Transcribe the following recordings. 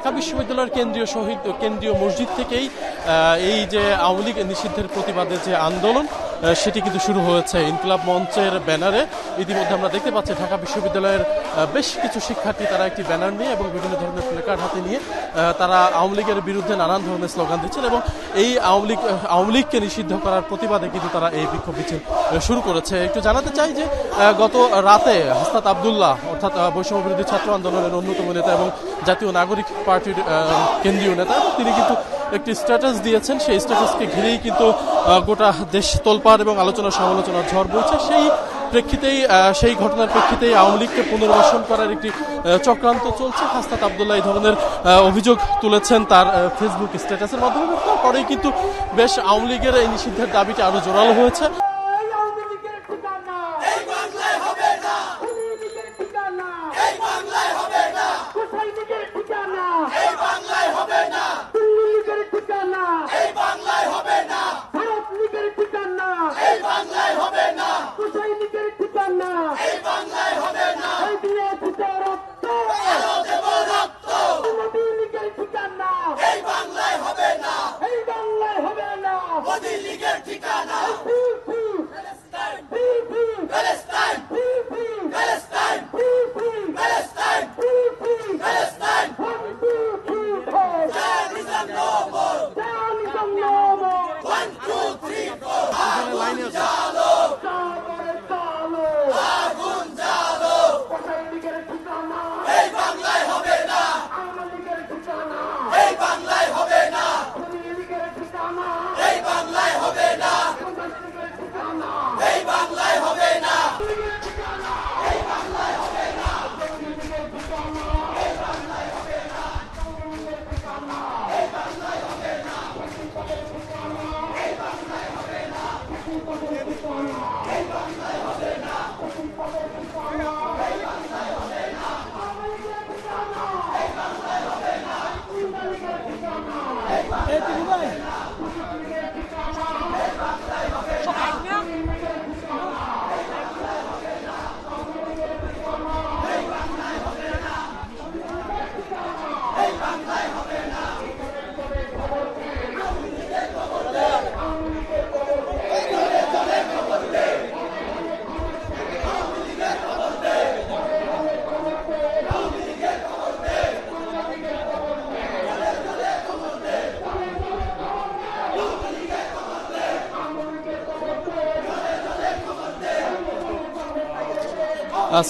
ঢাকা বিশ্ববিদ্যালয়ের কেন্দ্রীয় মসজিদ থেকেই এই যে আওয়ামী লীগ নিষিদ্ধের প্রতিবাদে যে আন্দোলন সেটি কিন্তু শুরু হয়েছে ইনকিলাব মঞ্চের ব্যানারে। ইতিমধ্যে আমরা দেখতে পাচ্ছি ঢাকা বিশ্ববিদ্যালয়ের বেশ কিছু শিক্ষার্থী তারা একটি ব্যানার নিয়ে এবং বিভিন্ন ধরনের প্লেকার্ড হাতে নিয়ে তারা আওয়ামী লীগের বিরুদ্ধে নানান ধরনের স্লোগান দিচ্ছেন এবং এই আওয়ামী লীগকে নিষিদ্ধ করার প্রতিবাদে কিন্তু তারা এই বিক্ষোভ মিছিল শুরু করেছে। একটু জানাতে চাই যে গত রাতে হাসনাত আব্দুল্লাহ অর্থাৎ বৈষম্য বিরোধী ছাত্র আন্দোলনের অন্যতম নেতা এবং জাতীয় নাগরিক পার্টির কেন্দ্রীয় নেতা, তিনি কিন্তু একটি স্ট্যাটাস দিয়েছেন। সেই স্ট্যাটাসকে ঘিরেই কিন্তু গোটা দেশ তোলপাড় এবং আলোচনা সমালোচনার ঝড় বইছে। সেই ঘটনার প্রেক্ষিতেই আওয়ামী লীগকে পুনর্বাসন করার একটি চক্রান্ত চলছে। হাসনাত আব্দুল্লাহ এই ধরনের অভিযোগ তুলেছেন তার ফেসবুক স্ট্যাটাসের মাধ্যমে। তারপরেই কিন্তু বেশ আওয়ামী লীগের এই নিষিদ্ধের দাবিটি আরো জোরালো হয়েছে।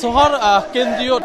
সোহার কেন্দ্রীয়